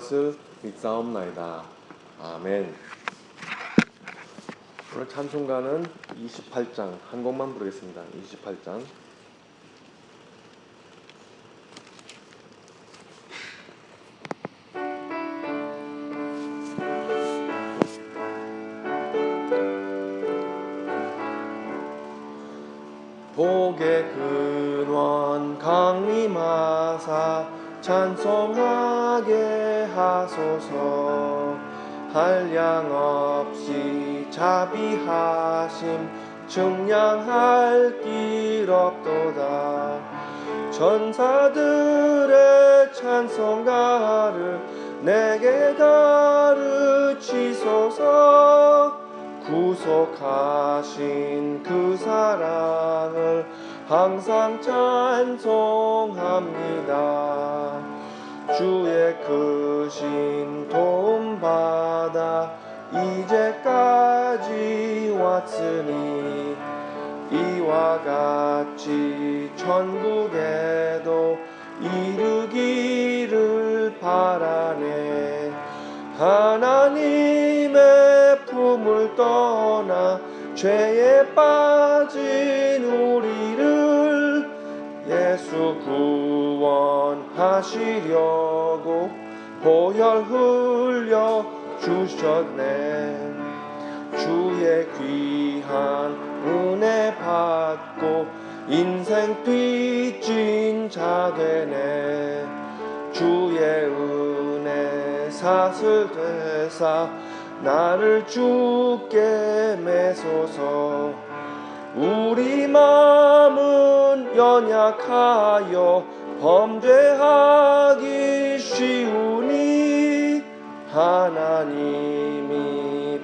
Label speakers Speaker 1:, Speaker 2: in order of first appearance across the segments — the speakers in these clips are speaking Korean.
Speaker 1: 것을 믿사옵나이다. 아멘. 오늘 찬송가는 28장 한 곡만 부르겠습니다. 28장. 복의 근원 강림하사 찬송하게 하소서. 한량없이 자비하심 증량할 길 없도다. 천사들의 찬송가를 내게 가르치소서. 구속하신 그 사랑을 항상 찬송합니다. 주의 크신 도움받아 이제까지 왔으니 이와 같이 천국에도 이르기를 바라네. 하나님의 품을 떠나 죄에 빠진 우리를 예수 구원하시려고 보혈 흘려 주셨네. 주의 귀한 은혜 받고 인생 빚진 자 되네. 주의 은혜 사슬 되사 나를 주께 매소서. 우리 마음은 연약하여 범죄하기 쉬우니 하나님이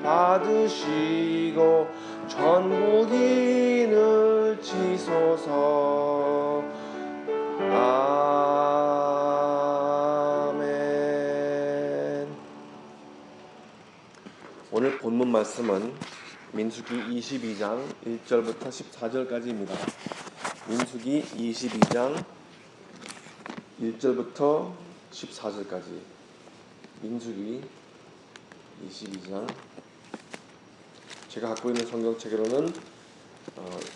Speaker 1: 받으시고 천국인을 지소서. 아멘. 오늘 본문 말씀은 민수기 22장 1절부터 14절까지입니다. 민수기 22장 1절부터 14절까지. 민수기 22장. 제가 갖고 있는 성경책으로는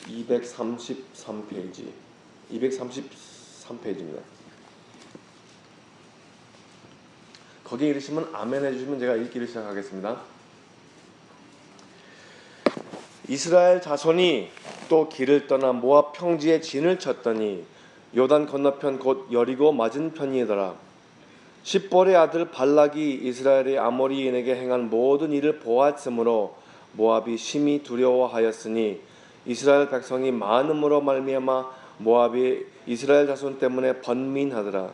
Speaker 1: 233페이지입니다. 거기에 이르시면 아멘 해주시면 제가 읽기를 시작하겠습니다. 이스라엘 자손이 또 길을 떠나 모압 평지에 진을 쳤더니 요단 건너편 곧 여리고 맞은편이더라. 십볼의 아들 발락이 이스라엘의 아모리인에게 행한 모든 일을 보았으므로 모압이 심히 두려워하였으니 이스라엘 백성이 많음으로 말미암아 모압이 이스라엘 자손 때문에 번민하더라.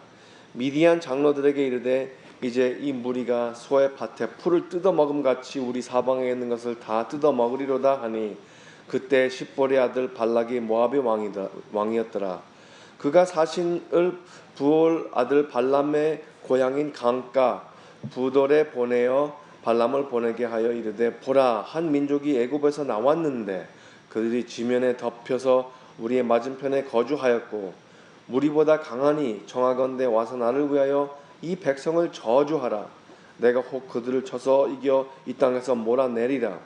Speaker 1: 미디안 장로들에게 이르되 이제 이 무리가 소의 밭에 풀을 뜯어먹음같이 우리 사방에 있는 것을 다 뜯어먹으리로다 하니 그때 십볼의 아들 발락이 모압의 왕이었더라. 그가 사신을 부올 아들 발람의 고향인 강가 부돌에 보내어 발람을 보내게 하여 이르되 보라, 한 민족이 애굽에서 나왔는데 그들이 지면에 덮여서 우리의 맞은편에 거주하였고 우리보다 강하니 청하건대 와서 나를 위하여 이 백성을 저주하라. 내가 혹 그들을 쳐서 이겨 이 땅에서 몰아내리라.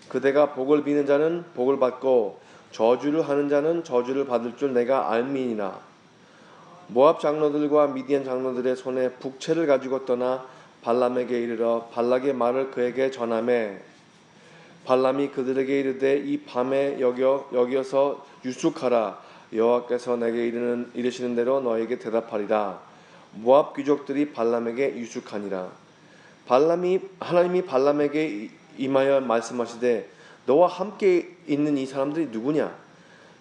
Speaker 1: 그대가 복을 비는 자는 복을 받고 저주를 하는 자는 저주를 받을 줄 내가 알미니라. 모압 장로들과 미디안 장로들의 손에 북채를 가지고 떠나 발람에게 이르러 발락의 말을 그에게 전하매 발람이 그들에게 이르되 이 밤에 여기어서 유숙하라. 여호와께서 내게 이르시는 대로 너에게 대답하리라. 모압 귀족들이 발람에게 유숙하니라. 하나님이 발람에게 임하여 말씀하시되 너와 함께 있는 이 사람들이 누구냐?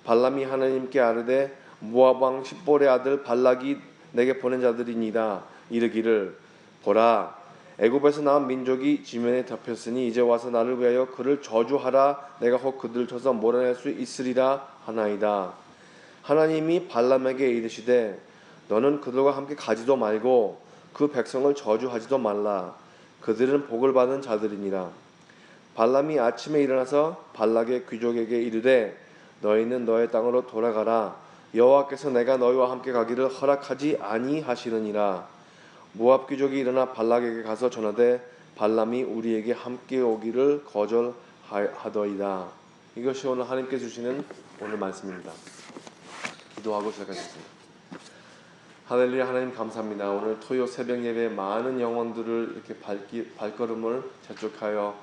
Speaker 1: 발람이 하나님께 아뢰되 모압 왕 십볼의 아들 발락이 내게 보낸 자들이니라. 이르기를 보라, 애굽에서 나온 민족이 지면에 덮였으니 이제 와서 나를 위하여 그를 저주하라. 내가 혹 그들을 쳐서 몰아낼 수 있으리라 하나이다. 하나님이 발람에게 이르시되 너는 그들과 함께 가지도 말고 그 백성을 저주하지도 말라. 그들은 복을 받은 자들이니라. 발람이 아침에 일어나서 발락의 귀족에게 이르되 너희는 너의 땅으로 돌아가라. 여호와께서 내가 너희와 함께 가기를 허락하지 아니하시느니라. 모압 귀족이 일어나 발락에게 가서 전하되 발람이 우리에게 함께 오기를 거절하더이다. 이것이 오늘 하나님께 주시는 오늘 말씀입니다. 기도하고 시작하겠습니다. 할렐루야. 하나님 감사합니다. 오늘 토요 새벽 예배에 많은 영혼들을 이렇게 발걸음을 재촉하여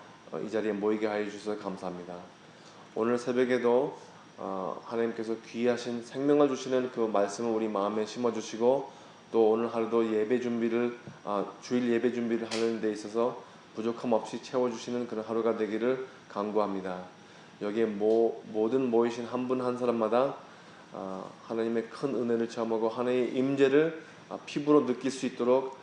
Speaker 1: 이 자리에 모이게 하여 주셔서 감사합니다. 오늘 새벽에도 하나님께서 귀하신 생명을 주시는 그 말씀을 우리 마음에 심어주시고 또 오늘 하루도 예배 준비를 주일 예배 준비를 하는 데 있어서 부족함 없이 채워주시는 그런 하루가 되기를 간구합니다. 여기에 모든 모이신 한 분 한 사람마다 하나님의 큰 은혜를 체험하고 하나님의 임재를 피부로 느낄 수 있도록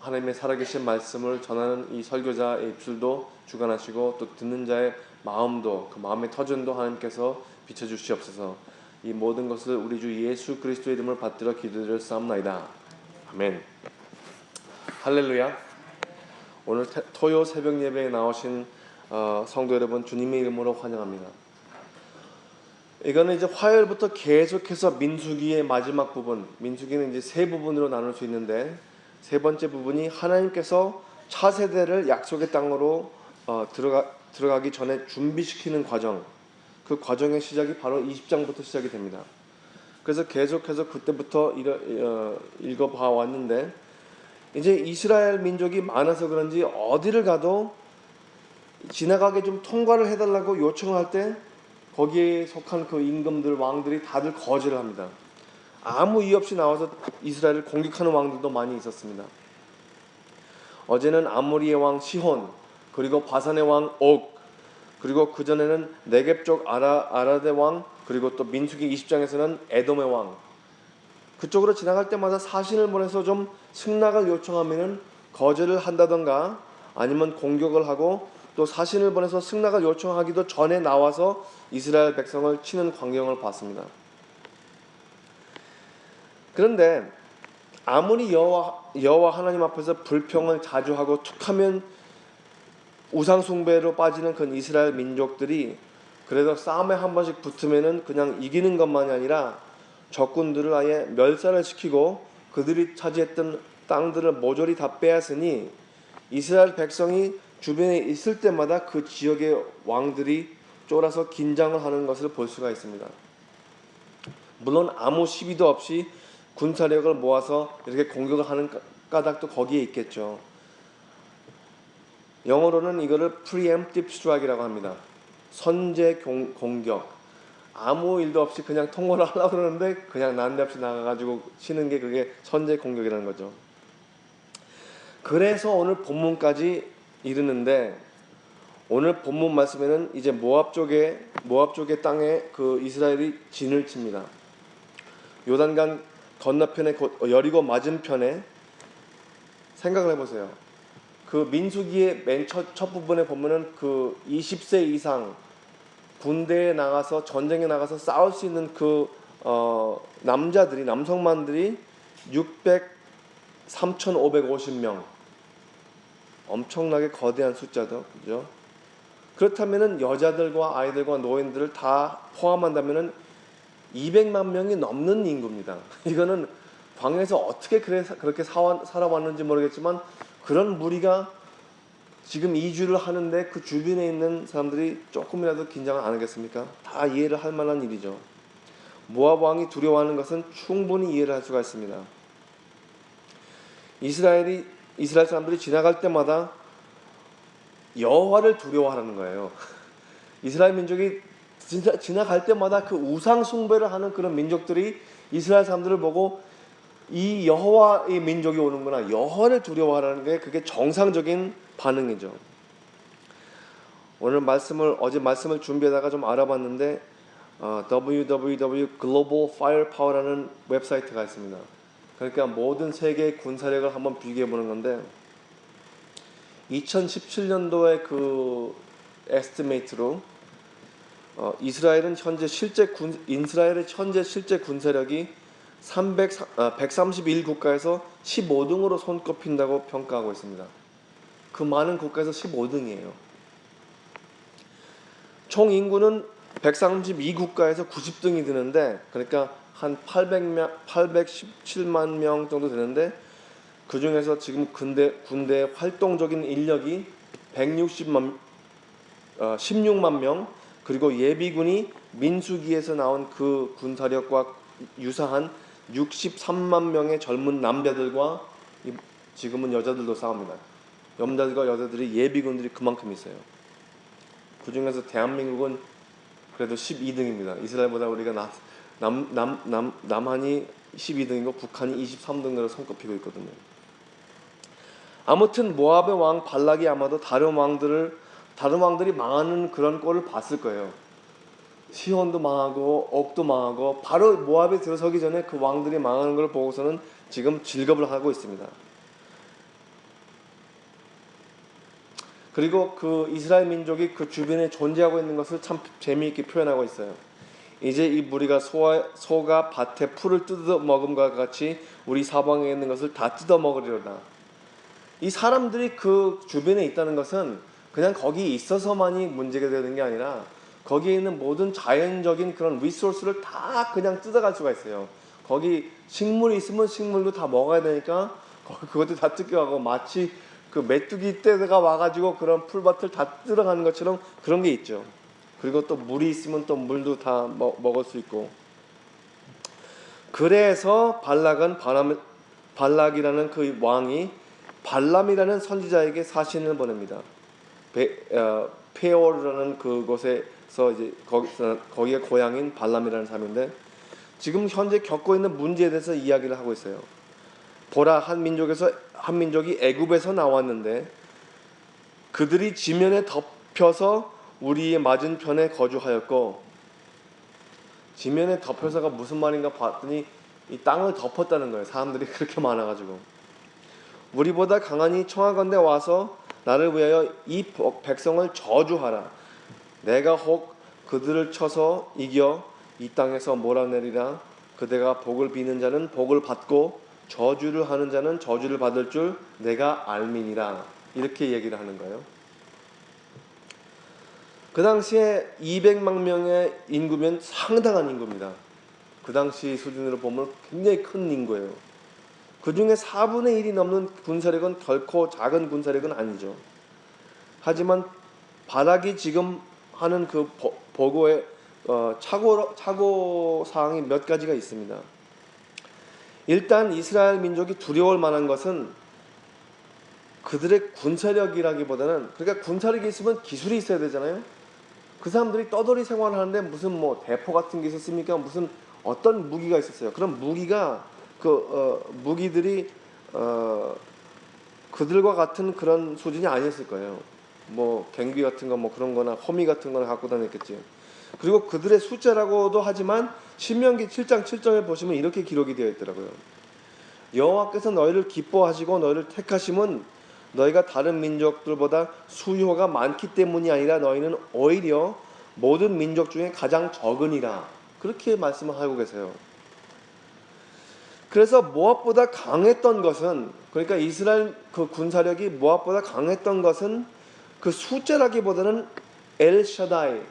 Speaker 1: 하나님의 살아계신 말씀을 전하는 이 설교자의 입술도 주관하시고 또 듣는 자의 마음도 그 마음의 터전도 하나님께서 비춰주시옵소서. 이 모든 것을 우리 주 예수 그리스도의 이름을 받들어 기도드렸사옵나이다. 아멘. 할렐루야. 오늘 토요 새벽 예배에 나오신 성도 여러분 주님의 이름으로 환영합니다. 이거는 이제 화요일부터 계속해서 민수기의 마지막 부분, 민수기는 이제 세 부분으로 나눌 수 있는데 세 번째 부분이 하나님께서 차세대를 약속의 땅으로 들어가기 전에 준비시키는 과정, 그 과정의 시작이 바로 20장부터 시작이 됩니다. 그래서 계속해서 그때부터 읽어봐 왔는데 이제 이스라엘 민족이 많아서 그런지 어디를 가도 지나가게 좀 통과를 해달라고 요청할 때 거기에 속한 그 임금들 왕들이 다들 거절을 합니다. 아무 이유 없이 나와서 이스라엘을 공격하는 왕들도 많이 있었습니다. 어제는 아모리의 왕 시혼, 그리고 바산의 왕 옥, 그리고 그전에는 네겝 쪽 아라데 왕, 그리고 또 민수기 20장에서는 에돔의 왕. 그쪽으로 지나갈 때마다 사신을 보내서 좀 승낙을 요청하면은 거절을 한다던가 아니면 공격을 하고 또 사신을 보내서 승낙을 요청하기도 전에 나와서 이스라엘 백성을 치는 광경을 봤습니다. 그런데 아무리 여호와 하나님 앞에서 불평을 자주 하고 툭하면 우상 숭배로 빠지는 그 이스라엘 민족들이 그래도 싸움에 한 번씩 붙으면은 그냥 이기는 것만이 아니라 적군들을 아예 멸살을 시키고 그들이 차지했던 땅들을 모조리 다 빼앗으니 이스라엘 백성이 주변에 있을 때마다 그 지역의 왕들이 쫄아서 긴장을 하는 것을 볼 수가 있습니다. 물론 아무 시비도 없이 군사력을 모아서 이렇게 공격을 하는 까닭도 거기에 있겠죠. 영어로는 이거를 preemptive strike이라고 합니다. 선제 공격. 아무 일도 없이 그냥 통과를 하려고 그러는데 그냥 난데없이 나가가지고 치는 게 그게 선제 공격이라는 거죠. 그래서 오늘 본문까지 이르는데 오늘 본문 말씀에는 이제 모압 쪽의 땅에 그 이스라엘이 진을 칩니다. 요단강 건너편에 곧 여리고 맞은편에 생각을 해보세요. 그 민수기의 맨 첫 부분에 보면은 그 20세 이상 군대에 나가서 전쟁에 나가서 싸울 수 있는 그 남성만들이 3,550명. 엄청나게 거대한 숫자죠. 그죠? 그렇다면은 여자들과 아이들과 노인들을 다 포함한다면은 200만 명이 넘는 인구입니다. 이거는 광야에서 어떻게 그렇게 살아왔는지 모르겠지만 그런 무리가 지금 이주를 하는데 그 주변에 있는 사람들이 조금이라도 긴장을 안 하겠습니까? 다 이해를 할 만한 일이죠. 모압 왕이 두려워하는 것은 충분히 이해를 할 수가 있습니다. 이스라엘 사람들이 지나갈 때마다 여호와를 두려워하는 거예요. 이스라엘 민족이 지나갈 때마다 그 우상 숭배를 하는 그런 민족들이 이스라엘 사람들을 보고 이 여호와의 민족이 오는구나, 여호와를 두려워하는 게 그게 정상적인 반응이죠. 오늘 어제 말씀을 준비하다가 좀 알아봤는데 www Global Firepower라는 웹사이트가 있습니다. 그러니까 모든 세계의 군사력을 한번 비교해 보는 건데 2017년도에 그 에스티메이트로 이스라엘의 현재 실제 군사력이 131국가에서 15등으로 손꼽힌다고 평가하고 있습니다. 그 많은 국가에서 15등이에요. 총 인구는 132국가에서 90등이 되는데 그러니까 한 817만 명 정도 되는데 그 중에서 지금 군대 활동적인 인력이 16만 명, 그리고 예비군이 민수기에서 나온 그 군사력과 유사한 63만 명의 젊은 남자들과 지금은 여자들도 싸웁니다. 남자들과 여자들이 예비군들이 그만큼 있어요. 그 중에서 대한민국은 그래도 12등입니다. 이스라엘보다 우리가 남한이 12등이고 북한이 23등으로 손꼽히고 있거든요. 아무튼 모압의 왕 발락이 아마도 다른 왕들이 망하는 그런 꼴을 봤을 거예요. 시온도 망하고 옥도 망하고 바로 모압에 들어서기 전에 그 왕들이 망하는 걸 보고서는 지금 즐겁을 하고 있습니다. 그리고 그 이스라엘 민족이 그 주변에 존재하고 있는 것을 참 재미있게 표현하고 있어요. 이제 이 무리가 소가 밭에 풀을 뜯어 먹음과 같이 우리 사방에 있는 것을 다 뜯어 먹으리로다. 이 사람들이 그 주변에 있다는 것은 그냥 거기 있어서만이 문제가 되는 게 아니라 거기에 있는 모든 자연적인 그런 리소스를 다 그냥 뜯어갈 수가 있어요. 거기 식물이 있으면 식물도 다 먹어야 되니까 그것도 다 뜯겨가고, 마치 그 메뚜기 떼가 와가지고 그런 풀밭을 다 뜯어가는 것처럼 그런 게 있죠. 그리고 또 물이 있으면 또 물도 다 먹을 수 있고. 그래서 발락이라는 그 왕이 발람이라는 선지자에게 사신을 보냅니다. 페오르라는 그곳에서 이제 거기가 고향인 발람이라는 사람인데, 지금 현재 겪고 있는 문제에 대해서 이야기를 하고 있어요. 보라, 한 민족이 애굽에서 나왔는데 그들이 지면에 덮여서 우리의 맞은편에 거주하였고, 지면에 덮여서가 무슨 말인가 봤더니 이 땅을 덮었다는 거예요. 사람들이 그렇게 많아가지고. 우리보다 강하니 청하건대 와서 나를 위하여 이 백성을 저주하라. 내가 혹 그들을 쳐서 이겨 이 땅에서 몰아내리라. 그대가 복을 비는 자는 복을 받고 저주를 하는 자는 저주를 받을 줄 내가 알미니라. 이렇게 얘기를 하는 거예요. 그 당시에 200만 명의 인구면 상당한 인구입니다. 그 당시 수준으로 보면 굉장히 큰 인구예요. 그 중에 4분의 1이 넘는 군사력은 결코 작은 군사력은 아니죠. 하지만 발락이 지금 하는 그 보고에 착오 사항이 몇 가지가 있습니다. 일단 이스라엘 민족이 두려울 만한 것은 그들의 군사력이라기보다는, 그러니까 군사력이 있으면 기술이 있어야 되잖아요. 그 사람들이 떠돌이 생활을 하는데 무슨 뭐 대포 같은 게 있었습니까? 무슨 어떤 무기가 있었어요. 그런 무기가 무기들이 그들과 같은 그런 수준이 아니었을 거예요. 뭐 갱비 같은 거 뭐 그런 거나 호미 같은 거나 갖고 다녔겠지. 그리고 그들의 숫자라고도 하지만 신명기 7장 7절에 보시면 이렇게 기록이 되어 있더라고요. 여호와께서 너희를 기뻐하시고 너희를 택하심은 너희가 다른 민족들보다 수요가 많기 때문이 아니라 너희는 오히려 모든 민족 중에 가장 적으니라. 그렇게 말씀을 하고 계세요. 그래서 모압보다 강했던 것은, 그러니까 이스라엘 그 군사력이 모압보다 강했던 것은 그 숫자라기보다는 엘샤다이,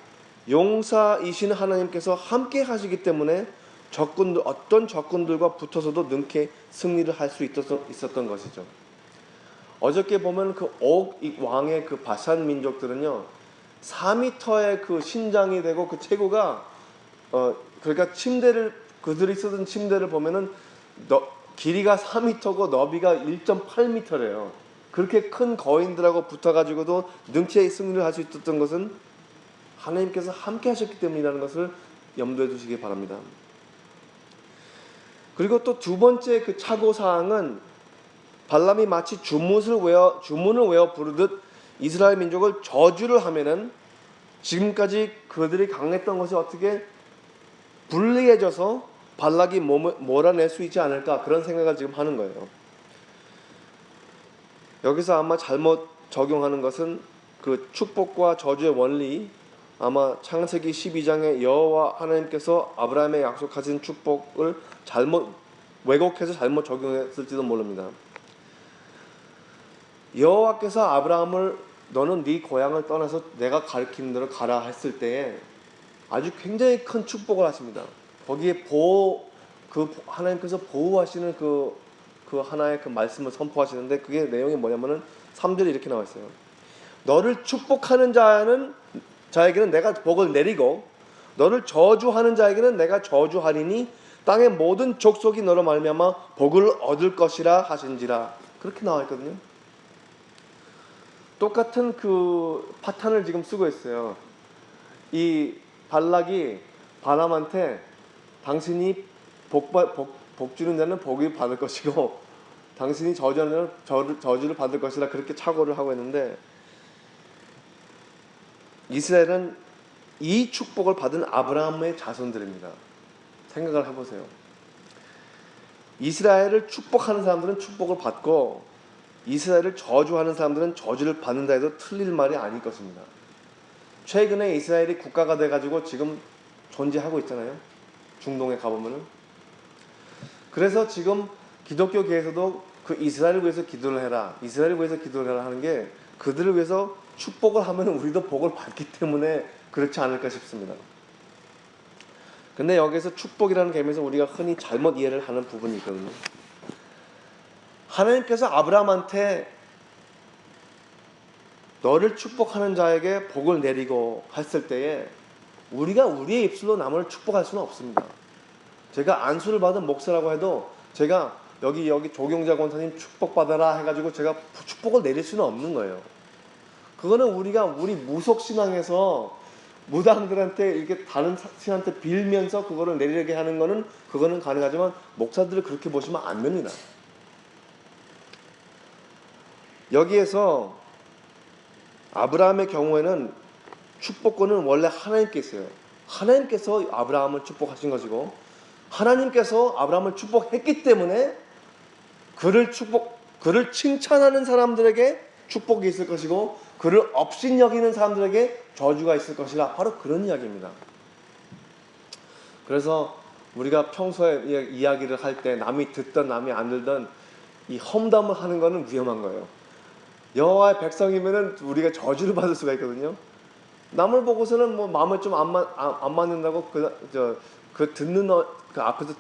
Speaker 1: 용사이신 하나님께서 함께 하시기 때문에 어떤 적군들과 붙어서도 능히 승리를 할 수 있었던 것이죠. 어저께 보면 그 옥 왕의 그 바산 민족들은요, 4m의 그 신장이 되고 그 체구가 그러니까 그들이 쓰던 침대를 보면은 길이가 4m고 너비가 1.8m래요. 그렇게 큰 거인들하고 붙어가지고도 능히 승리를 할 수 있었던 것은 하나님께서 함께 하셨기 때문이라는 것을 염두에 두시기 바랍니다. 그리고 또 두 번째 그 착오사항은, 발람이 마치 주문을 외워 부르듯 이스라엘 민족을 저주를 하면은 지금까지 그들이 강했던 것이 어떻게 불리해져서 발락이 몰아낼 수 있지 않을까, 그런 생각을 지금 하는 거예요. 여기서 아마 잘못 적용하는 것은 그 축복과 저주의 원리, 아마 창세기 12장에 여호와 하나님께서 아브라함에 약속하신 축복을 잘못 왜곡해서 잘못 적용했을지도 모릅니다. 여호와께서 아브라함을 너는 네 고향을 떠나서 내가 가르치는 대로 가라 했을 때에 아주 굉장히 큰 축복을 하십니다. 거기에 하나님께서 보호하시는 그 그 하나의 그 말씀을 선포하시는데 그게 내용이 뭐냐면은 3절에 이렇게 나와 있어요. 너를 축복하는 자에게는 내가 복을 내리고 너를 저주하는 자에게는 내가 저주하리니 땅의 모든 족속이 너로 말미암아 복을 얻을 것이라 하신지라. 그렇게 나와 있거든요. 똑같은 그 파탄을 지금 쓰고 있어요. 이 발락이 바람한테 당신이 복 주는 자는 복을 받을 것이고 당신이 저주하는 자는 저주를 받을 것이라 그렇게 착오를 하고 있는데 이스라엘은 이 축복을 받은 아브라함의 자손들입니다. 생각을 해보세요. 이스라엘을 축복하는 사람들은 축복을 받고 이스라엘을 저주하는 사람들은 저주를 받는다 해도 틀릴 말이 아닐 것입니다. 최근에 이스라엘이 국가가 돼가지고 지금 존재하고 있잖아요. 중동에 가보면은. 그래서 지금 기독교계에서도 그 이스라엘을 위해서 기도를 해라, 이스라엘을 위해서 기도를 해라 하는 게 그들을 위해서 축복을 하면 우리도 복을 받기 때문에 그렇지 않을까 싶습니다. 근데 여기서 축복이라는 개념에서 우리가 흔히 잘못 이해를 하는 부분이 있거든요. 하나님께서 아브라함한테 너를 축복하는 자에게 복을 내리고 했을 때에 우리가 우리의 입술로 남을 축복할 수는 없습니다. 제가 안수를 받은 목사라고 해도 제가 여기 조경자 권사님 축복받아라 해가지고 제가 축복을 내릴 수는 없는 거예요. 그거는 우리 무속신앙에서 무당들한테 이렇게 다른 신한테 빌면서 그거를 내리게 하는 거는 그거는 가능하지만 목사들을 그렇게 보시면 안 됩니다. 여기에서 아브라함의 경우에는 축복권은 원래 하나님께 있어요. 하나님께서 아브라함을 축복하신 것이고 하나님께서 아브라함을 축복했기 때문에 그를 칭찬하는 사람들에게 축복이 있을 것이고 그를 업신여기는 사람들에게 저주가 있을 것이라 바로 그런 이야기입니다. 그래서 우리가 평소에 이야기를 할 때 남이 듣던 남이 안 들던 이 험담을 하는 거는 위험한 거예요. 여호와의 백성이면은 우리가 저주를 받을 수가 있거든요. 남을 보고서는 뭐 마음에 좀 안 맞는다고 그 듣는 그 앞에서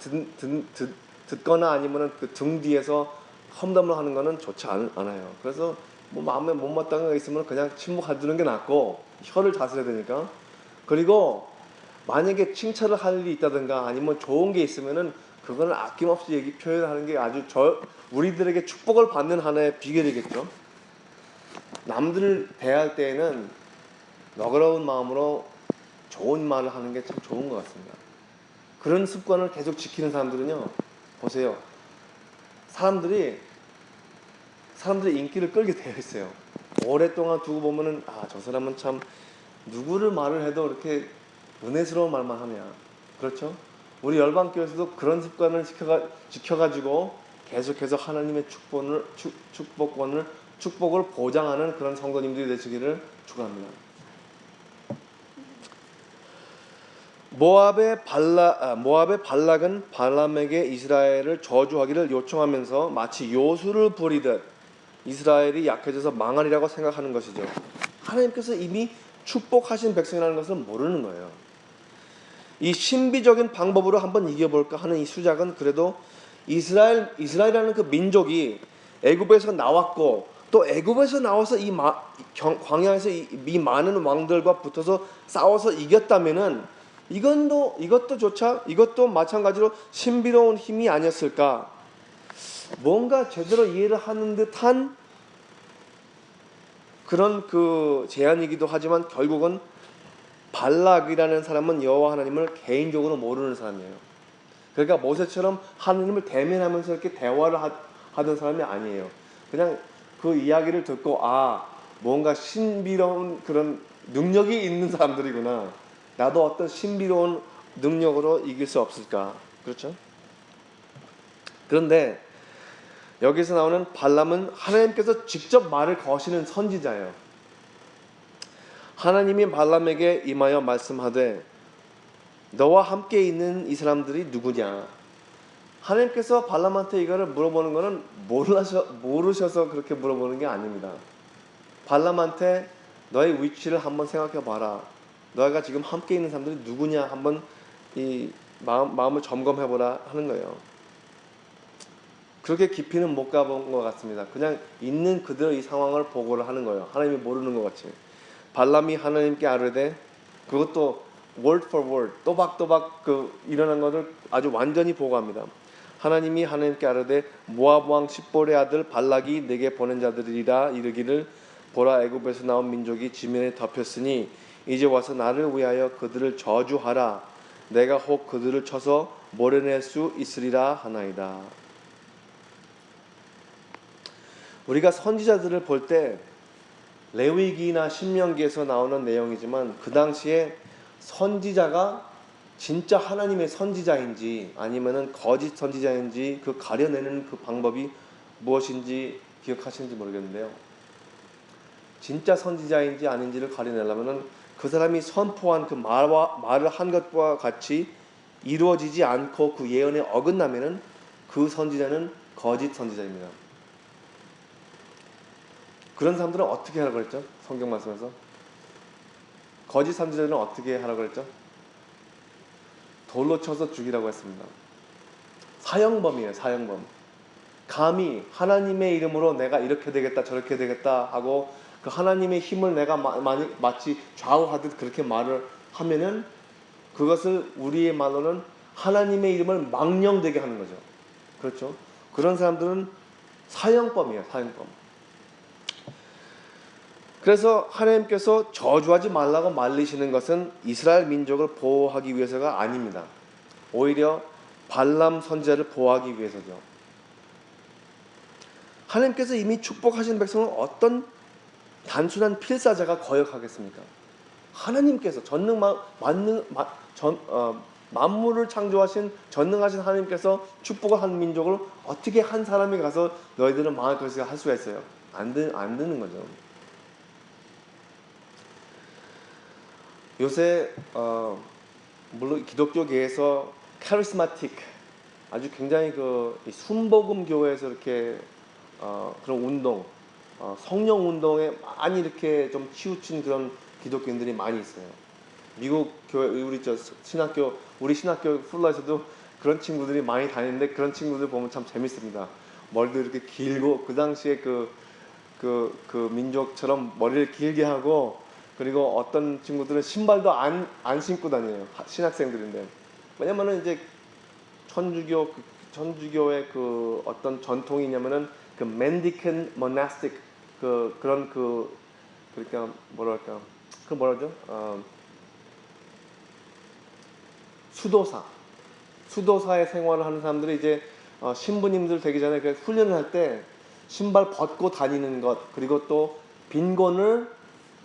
Speaker 1: 듣거나 아니면은 그 등 뒤에서 험담을 하는 거는 좋지 않아요. 그래서 뭐 마음에 못마땅한 게 있으면 그냥 침묵하두는 게 낫고 혀를 다스려야 되니까. 그리고 만약에 칭찬을 할 일이 있다든가 아니면 좋은 게 있으면은 그거는 아낌없이 표현하는 게 아주 우리들에게 축복을 받는 하나의 비결이겠죠. 남들을 대할 때에는 너그러운 마음으로 좋은 말을 하는 게 참 좋은 것 같습니다. 그런 습관을 계속 지키는 사람들은요, 보세요. 사람들이 인기를 끌게 되어 있어요. 오랫동안 두고 보면은 저 사람은 참 누구를 말을 해도 이렇게 은혜스러운 말만 하냐. 그렇죠? 우리 열방교회에서도 그런 습관을 지켜가지고 계속해서 하나님의 축복을 보장하는 그런 성도님들이 되시기를 축원합니다. 모압의 발락은 발람에게 이스라엘을 저주하기를 요청하면서 마치 요술을 부리듯 이스라엘이 약해져서 망하리라고 생각하는 것이죠. 하나님께서 이미 축복하신 백성이라는 것을 모르는 거예요. 이 신비적인 방법으로 한번 이겨볼까 하는 이 수작은 그래도 이스라엘이라는 그 민족이 애굽에서 나왔고 또 애굽에서 나와서 이 광야에서 이 많은 왕들과 붙어서 싸워서 이겼다면은 이것도 마찬가지로 신비로운 힘이 아니었을까. 뭔가 제대로 이해를 하는 듯한 그런 그 제안이기도 하지만 결국은 발락이라는 사람은 여호와 하나님을 개인적으로 모르는 사람이에요. 그러니까 모세처럼 하나님을 대면하면서 이렇게 대화를 하던 사람이 아니에요. 그냥 그 이야기를 듣고 뭔가 신비로운 그런 능력이 있는 사람들이구나. 나도 어떤 신비로운 능력으로 이길 수 없을까? 그렇죠? 그런데 여기서 나오는 발람은 하나님께서 직접 말을 거시는 선지자예요. 하나님이 발람에게 임하여 말씀하되 너와 함께 있는 이 사람들이 누구냐? 하나님께서 발람한테 이거를 물어보는 것은 모르셔서 그렇게 물어보는 게 아닙니다. 발람한테 너의 위치를 한번 생각해 봐라. 너가 지금 함께 있는 사람들이 누구냐 한번 이 마음을 점검해 보라 하는 거예요. 그렇게 깊이는 못 가본 것 같습니다. 그냥 있는 그대로 이 상황을 보고를 하는 거예요. 하나님이 모르는 것 같이. 발람이 하나님께 아뢰되, 그것도 word for word 또박또박 일어난 것을 아주 완전히 보고합니다. 하나님이 하나님께 아뢰되 모압 왕 십볼의 아들 발락이 내게 보낸 자들이라 이르기를 보라 애굽에서 나온 민족이 지면에 덮였으니 이제 와서 나를 위하여 그들을 저주하라. 내가 혹 그들을 쳐서 몰아낼 수 있으리라 하나이다. 우리가 선지자들을 볼 때 레위기나 신명기에서 나오는 내용이지만 그 당시에 선지자가 진짜 하나님의 선지자인지 아니면은 거짓 선지자인지 그 가려내는 그 방법이 무엇인지 기억하시는지 모르겠는데요. 진짜 선지자인지 아닌지를 가려내려면은 그 사람이 선포한 그 말을 한 것과 같이 이루어지지 않고 그 예언에 어긋나면은 그 선지자는 거짓 선지자입니다. 그런 사람들은 어떻게 하라고 그랬죠? 성경 말씀에서 거짓 선지자들은 어떻게 하라고 그랬죠? 돌로 쳐서 죽이라고 했습니다. 사형범이에요. 사형범. 감히 하나님의 이름으로 내가 이렇게 되겠다 저렇게 되겠다 하고 그 하나님의 힘을 내가 마치 좌우하듯 그렇게 말을 하면은 그것을 우리의 말로는 하나님의 이름을 망령되게 하는 거죠. 그렇죠? 그런 사람들은 사형범이에요. 사형범. 그래서 하나님께서 저주하지 말라고 말리시는 것은 이스라엘 민족을 보호하기 위해서가 아닙니다. 오히려 발람 선지자를 보호하기 위해서죠. 하나님께서 이미 축복하신 백성을 어떤 단순한 필사자가 거역하겠습니까? 하나님께서 만물을 창조하신 전능하신 하나님께서 축복을 한 민족을 어떻게 한 사람이 가서 너희들은 망할 것이라 할 수가 있어요? 안 되는 거죠. 요새 물론 기독교계에서 카리스마틱 아주 굉장히 순복음 교회에서 이렇게 그런 운동, 성령 운동에 많이 이렇게 좀 치우친 그런 기독교인들이 많이 있어요. 미국 교회 우리 신학교 플러에서도 그런 친구들이 많이 다니는데 그런 친구들 보면 참 재밌습니다. 머리도 이렇게 길고 그 당시에 그 민족처럼 머리를 길게 하고 그리고 어떤 친구들은 신발도 안 신고 다녀요. 신학생들인데. 왜냐면은 이제 천주교의 그 어떤 전통이냐면은 그 맨디켄 모나스틱 그런 그러니까 뭐랄까 뭐라죠? 수도사의 생활을 하는 사람들이 이제 신부님들 되기 전에 훈련을 할 때 신발 벗고 다니는 것 그리고 또 빈곤을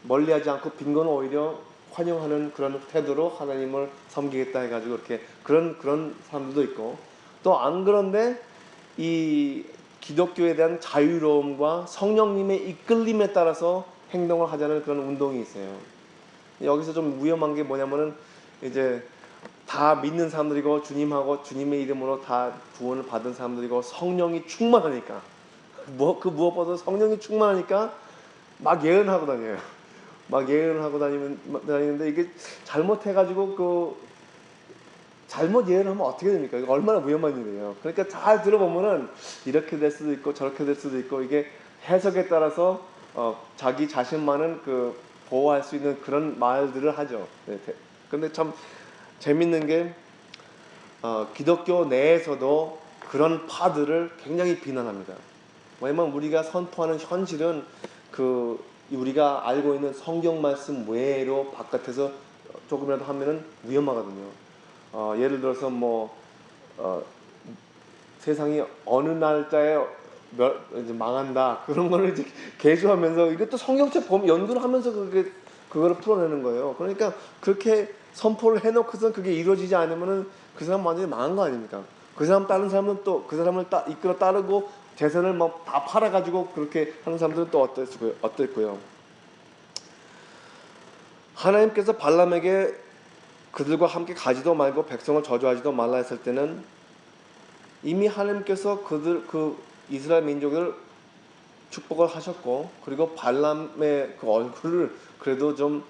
Speaker 1: 멀리하지 않고 빈곤을 오히려 환영하는 그런 태도로 하나님을 섬기겠다 해가지고 이렇게 그런 사람들도 있고 또 안 그런데 이 기독교에 대한 자유로움과 성령님의 이끌림에 따라서 행동을 하자는 그런 운동이 있어요. 여기서 좀 위험한 게 뭐냐면은 이제 다 믿는 사람들이고 주님하고 주님의 이름으로 다 구원을 받은 사람들이고 성령이 충만하니까 그 무엇보다 성령이 충만하니까 막 예언하고 다녀요. 막 예언을 하고 다니는데 이게 잘못해가지고 잘못 예언하면 어떻게 됩니까? 이거 얼마나 위험한 일이에요. 그러니까 잘 들어보면은 이렇게 될 수도 있고 저렇게 될 수도 있고 이게 해석에 따라서 자기 자신만은 보호할 수 있는 그런 말들을 하죠. 근데 참 재밌는 게 기독교 내에서도 그런 파들을 굉장히 비난합니다. 왜냐면 우리가 선포하는 현실은 우리가 알고 있는 성경 말씀 외로 바깥에서 조금이라도 하면은 위험하거든요. 예를 들어서 세상이 어느 날짜에 이제 망한다 그런 거를 이제 계수하면서 이것도 성경책 연구를 하면서 그거를 풀어내는 거예요. 그러니까 그렇게 선포를 해놓고서 그게 이루어지지 않으면은 그 사람 완전히 망한 거 아닙니까? 그 사람 다른 사람은 또 그 사람을 이끌어 따르고 재산을 다 팔아가지고 그렇게 하는 사람들은 또 어땠고요. 하나님께서 발람에게 그들과 함께 가지도 말고 백성을 저주하지도 말라 했을 때는 이미 하나님께서 이스라엘 민족을 축복을 하셨고 그리고 발람의 그 얼굴을 그래도 좀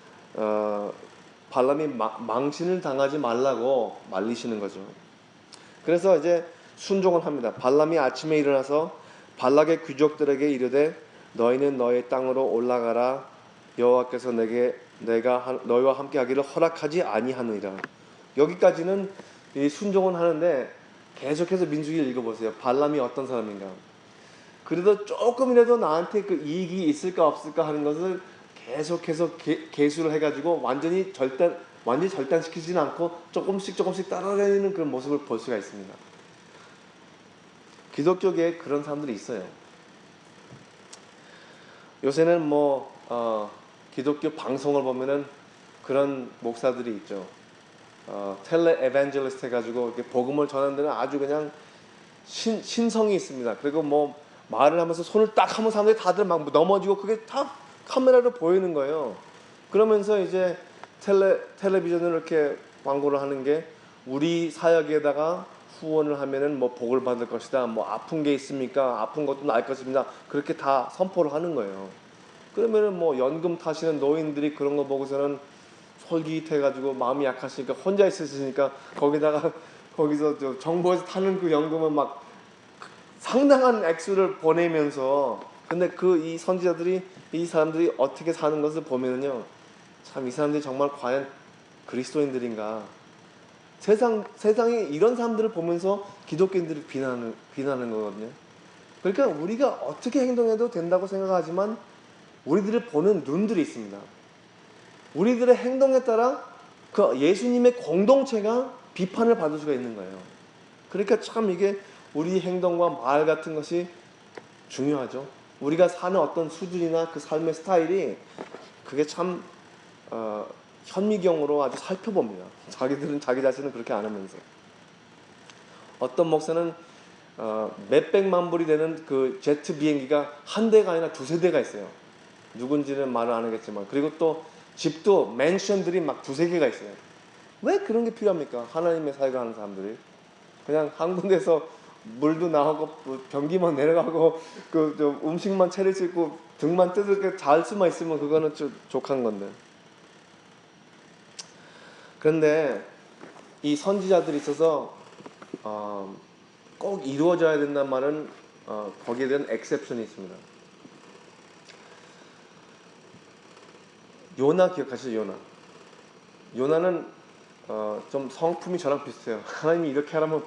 Speaker 1: 발람이 망신을 당하지 말라고 말리시는 거죠. 그래서 이제 순종을 합니다. 발람이 아침에 일어나서 발락의 귀족들에게 이르되 너희는 너희 땅으로 올라가라. 여호와께서 내가 너희와 함께 하기를 허락하지 아니하느니라. 여기까지는 이 순종은 하는데 계속해서 민수기를 읽어보세요. 발람이 어떤 사람인가. 그래도 조금이라도 나한테 그 이익이 있을까 없을까 하는 것을 계속해서 계수를 해가지고 완전히 절단시키지는 않고 조금씩 따라다니는 그런 모습을 볼 수가 있습니다. 기독교계에 그런 사람들이 있어요. 요새는 기독교 방송을 보면은 그런 목사들이 있죠. 텔레 에반젤리스트 해가지고 이렇게 복음을 전하는 데는 아주 그냥 신성이 있습니다. 그리고 말을 하면서 손을 딱 하면 사람들이 다들 막 넘어지고 그게 다 카메라로 보이는 거예요. 그러면서 이제 텔레비전을 이렇게 광고를 하는 게 우리 사역에다가 후원을 하면은 복을 받을 것이다. 아픈 게 있습니까? 아픈 것도 나을 것입니다. 그렇게 다 선포를 하는 거예요. 그러면은 연금 타시는 노인들이 그런 거 보고서는 솔깃해가지고 마음이 약하시니까 혼자 있으시니까 거기서 정부에서 타는 그 연금은 막 상당한 액수를 보내면서 근데 이 선지자들이 이 사람들이 어떻게 사는 것을 보면은요 참 이 사람들이 정말 과연 그리스도인들인가. 세상에 이런 사람들을 보면서 기독교인들이 비난하는 거거든요. 그러니까 우리가 어떻게 행동해도 된다고 생각하지만 우리들을 보는 눈들이 있습니다. 우리들의 행동에 따라 그 예수님의 공동체가 비판을 받을 수가 있는 거예요. 그러니까 참 이게 우리 행동과 말 같은 것이 중요하죠. 우리가 사는 어떤 수준이나 그 삶의 스타일이 그게 참 현미경으로 아주 살펴봅니다. 자기들은 자기 자신을 그렇게 안 하면서. 어떤 목사는 몇백만 불이 되는 그 제트 비행기가 한 대가 아니라 두세 대가 있어요. 누군지는 말을 안 하겠지만. 그리고 또 집도 맨션들이 막 두세 개가 있어요. 왜 그런 게 필요합니까? 하나님의 사역을 하는 사람들이. 그냥 한 군데서 물도 나오고 변기만 내려가고 음식만 차릴 수 있고 등만 뜯을 잘 수만 있으면 그거는 좀 족한 건데. 그런데 이 선지자들이 있어서 꼭 이루어져야 된다는 말은 거기에 대한 엑셉션이 있습니다. 요나 기억하시죠? 요나는 좀 성품이 저랑 비슷해요. 하나님이 이렇게 하라면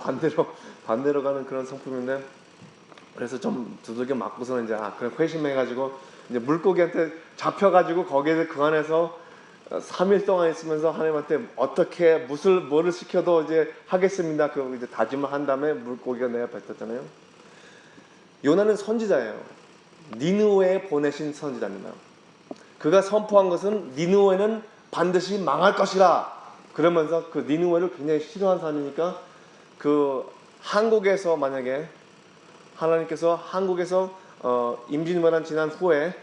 Speaker 1: 반대로 가는 그런 성품인데, 그래서 좀 두들겨 맞고서는 이제 그래 회심해가지고 이제 물고기한테 잡혀가지고 거기에 그 안에서 3일 동안 있으면서 하나님한테 어떻게 뭐를 시켜도 이제 하겠습니다. 그 이제 다짐을 한 다음에 물고기가 내가 뱉었잖아요. 요나는 선지자예요. 니느웨에 보내신 선지자입니다. 그가 선포한 것은 니느웨는 반드시 망할 것이라. 그러면서 그 니느웨를 굉장히 싫어한 사람이니까 그 한국에서 만약에 하나님께서 한국에서 임진왜란 지난 후에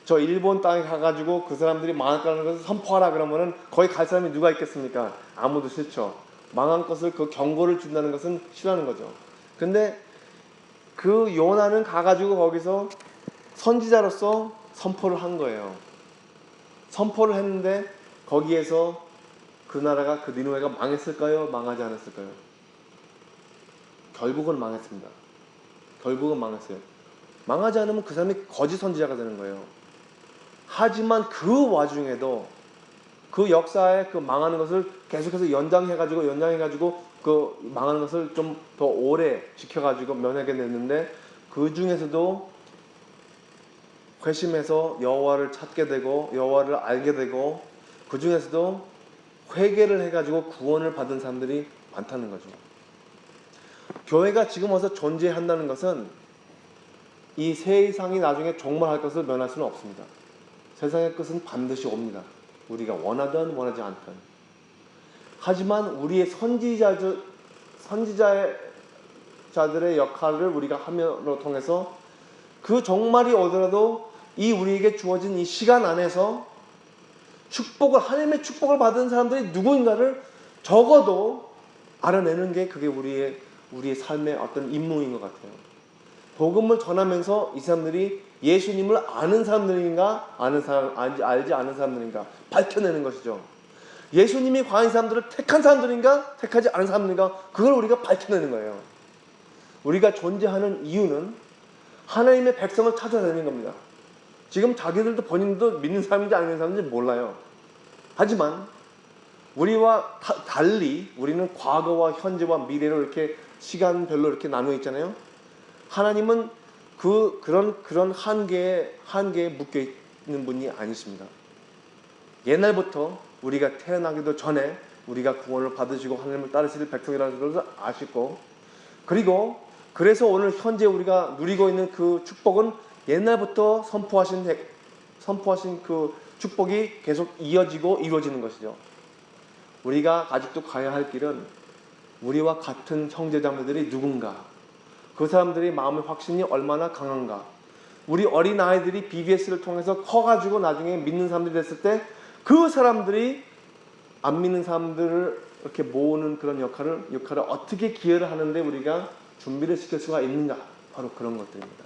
Speaker 1: 저 일본 땅에 가가지고 그 사람들이 망할 거라는 것을 선포하라 그러면은 거기 갈 사람이 누가 있겠습니까? 아무도 싫죠. 망한 것을 그 경고를 준다는 것은 싫어하는 거죠. 근데 그 요나는 가가지고 거기서 선지자로서 선포를 한 거예요. 선포를 했는데 거기에서 그 나라가 그 니느웨가 망했을까요? 망하지 않았을까요? 결국은 망했습니다. 결국은 망했어요. 망하지 않으면 그 사람이 거짓 선지자가 되는 거예요. 하지만 그 와중에도 그 역사에 그 망하는 것을 계속해서 연장해가지고 그 망하는 것을 좀 더 오래 지켜가지고 면하게 됐는데 그 중에서도 회심해서 여호와를 찾게 되고 여호와를 알게 되고 그 중에서도 회개를 해가지고 구원을 받은 사람들이 많다는 거죠. 교회가 지금 와서 존재한다는 것은 이 세상이 나중에 종말할 것을 면할 수는 없습니다. 세상의 끝은 반드시 옵니다. 우리가 원하든 원하지 않든. 하지만 우리의 선지자들의 역할을 우리가 함으로 통해서 그 종말이 오더라도 이 우리에게 주어진 이 시간 안에서 하나님의 축복을 받은 사람들이 누구인가를 적어도 알아내는 게 그게 우리의 삶의 어떤 임무인 것 같아요. 복음을 전하면서 이 사람들이 예수님을 아는 사람들인가 알지 않은 사람들인가 밝혀내는 것이죠. 예수님이 과연 이 사람들을 택한 사람들인가 택하지 않은 사람들인가 그걸 우리가 밝혀내는 거예요. 우리가 존재하는 이유는 하나님의 백성을 찾아다니는 겁니다. 지금 자기들도 본인도 믿는 사람인지 안 믿는 사람인지 몰라요. 하지만 우리와 달리 우리는 과거와 현재와 미래로 이렇게 시간별로 이렇게 나누어 있잖아요. 하나님은 그런 한계에 묶여 있는 분이 아니십니다. 옛날부터 우리가 태어나기도 전에 우리가 구원을 받으시고 하나님을 따르실 백성이라는 것을 아시고, 그리고 그래서 오늘 현재 우리가 누리고 있는 그 축복은 옛날부터 선포하신 그 축복이 계속 이어지고 이루어지는 것이죠. 우리가 아직도 가야 할 길은 우리와 같은 형제자매들이 누군가, 그 사람들의 마음의 확신이 얼마나 강한가, 우리 어린아이들이 BBS를 통해서 커가지고 나중에 믿는 사람들이 됐을 때 그 사람들이 안 믿는 사람들을 이렇게 모으는 그런 역할을 어떻게 기여를 하는데 우리가 준비를 시킬 수가 있는가, 바로 그런 것들입니다.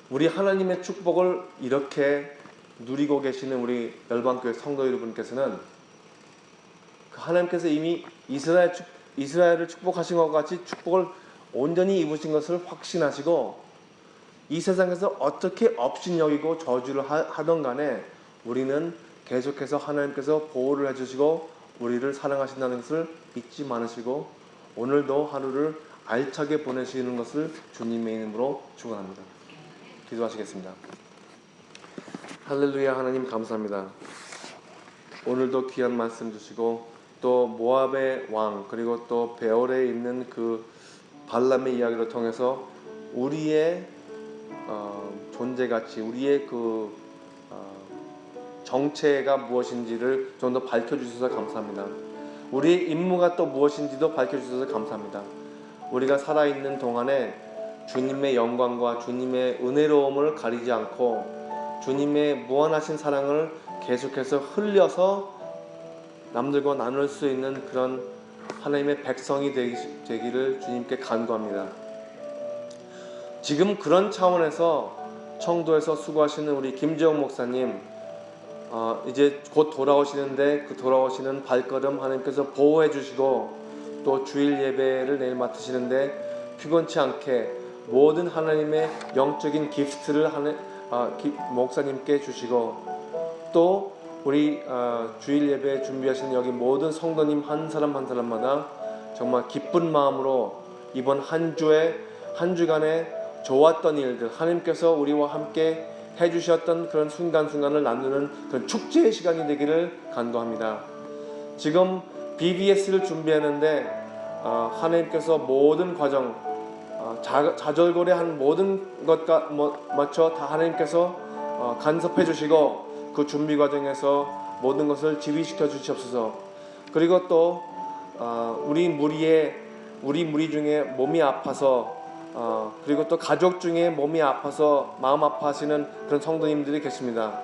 Speaker 1: 우리 하나님의 축복을 이렇게 누리고 계시는 우리 열방교회 성도 여러분께서는 하나님께서 이미 이스라엘을 축복하신 것 같이 축복을 온전히 입으신 것을 확신하시고, 이 세상에서 어떻게 업신여기고 저주를 하던 간에 우리는 계속해서 하나님께서 보호를 해주시고 우리를 사랑하신다는 것을 잊지 마시고 오늘도 하루를 알차게 보내시는 것을 주님의 이름으로 축원합니다. 기도하시겠습니다. 할렐루야. 하나님 감사합니다. 오늘도 귀한 말씀 주시고 또 모압의 왕 그리고 또 베올에 있는 그 발람의 이야기를 통해서 우리의 존재가치, 우리의 그 정체가 무엇인지를 좀 더 밝혀주셔서 감사합니다. 우리의 임무가 또 무엇인지도 밝혀주셔서 감사합니다. 우리가 살아있는 동안에 주님의 영광과 주님의 은혜로움을 가리지 않고 주님의 무한하신 사랑을 계속해서 흘려서 남들과 나눌 수 있는 그런 하나님의 백성이 되기를 주님께 간구합니다. 지금 그런 차원에서 청도에서 수고하시는 우리 김재용 목사님, 이제 곧 돌아오시는데 그 돌아오시는 발걸음 하나님께서 보호해 주시고 또 주일 예배를 내일 맡으시는데 피곤치 않게 모든 하나님의 영적인 기프트를 목사님께 주시고, 또 우리 주일 예배 준비하시는 여기 모든 성도님 한 사람 한 사람마다 정말 기쁜 마음으로 이번 한 주간에 좋았던 일들, 하나님께서 우리와 함께 해주셨던 그런 순간순간을 나누는 그런 축제의 시간이 되기를 간구합니다. 지금 BBS를 준비하는데 하나님께서 모든 과정, 좌절고래한 모든 것과 맞춰 다 하나님께서 간섭해 주시고 그 준비 과정에서 모든 것을 지휘시켜 주시옵소서. 그리고 또 우리 무리 중에 몸이 아파서 그리고 또 가족 중에 몸이 아파서 마음 아파하시는 그런 성도님들이 계십니다.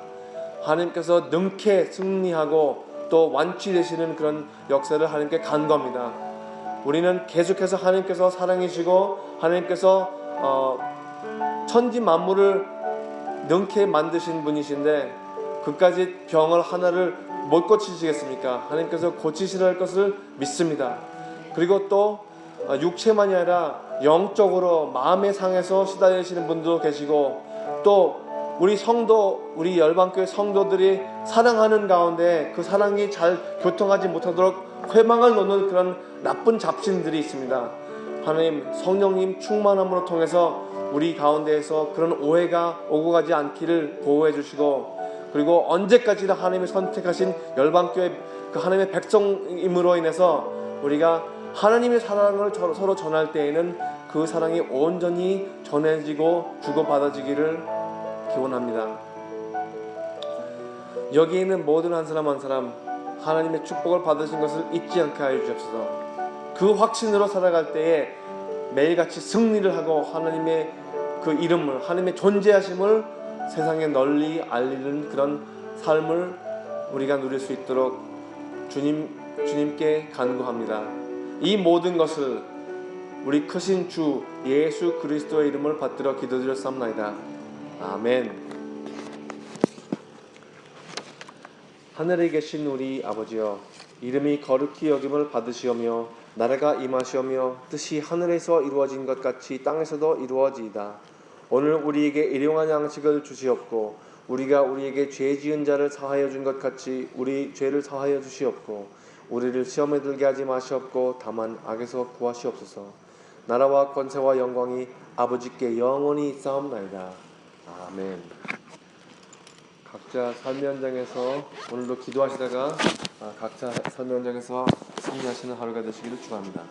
Speaker 1: 하나님께서 능케 승리하고 또 완치되시는 그런 역사를 하나님께 간구합니다. 우리는 계속해서 하나님께서 사랑이시고 하나님께서 천지 만물을 능케 만드신 분이신데 그까지 병을 하나를 못 고치시겠습니까? 하나님께서 고치시려 할 것을 믿습니다. 그리고 또 육체만이 아니라 영적으로 마음의 상에서 시달리시는 분도 계시고, 또 우리 열방교회 성도들이 사랑하는 가운데 그 사랑이 잘 교통하지 못하도록 회망을 놓는 그런 나쁜 잡신들이 있습니다. 하나님 성령님 충만함으로 통해서 우리 가운데에서 그런 오해가 오고 가지 않기를 보호해 주시고, 그리고 언제까지나 하나님이 선택하신 열방교회 그 하나님의 백성임으로 인해서 우리가 하나님의 사랑을 서로 전할 때에는 그 사랑이 온전히 전해지고 주고받아지기를 기원합니다. 여기 있는 모든 한 사람 한 사람 하나님의 축복을 받으신 것을 잊지 않게 하여 주옵소서. 그 확신으로 살아갈 때에 매일같이 승리를 하고 하나님의 그 이름을, 하나님의 존재하심을 세상에 널리 알리는 그런 삶을 우리가 누릴 수 있도록 주님께 간구합니다. 이 모든 것을 우리 크신 주 예수 그리스도의 이름을 받들어 기도드렸사옵나이다. 아멘. 하늘에 계신 우리 아버지여, 이름이 거룩히 여김을 받으시오며 나라가 임하시오며 뜻이 하늘에서 이루어진 것 같이 땅에서도 이루어지이다. 오늘 우리에게 일용할 양식을 주시옵고 우리가 우리에게 죄 지은 자를 사하여 준 것 같이 우리 죄를 사하여 주시옵고 우리를 시험에 들게 하지 마시옵고 다만 악에서 구하시옵소서. 나라와 권세와 영광이 아버지께 영원히 있사옵나이다. 아멘. 각자 삶의 현장에서 오늘도 기도하시다가 각자 삶의 현장에서 승리하시는 하루가 되시기를 축원합니다.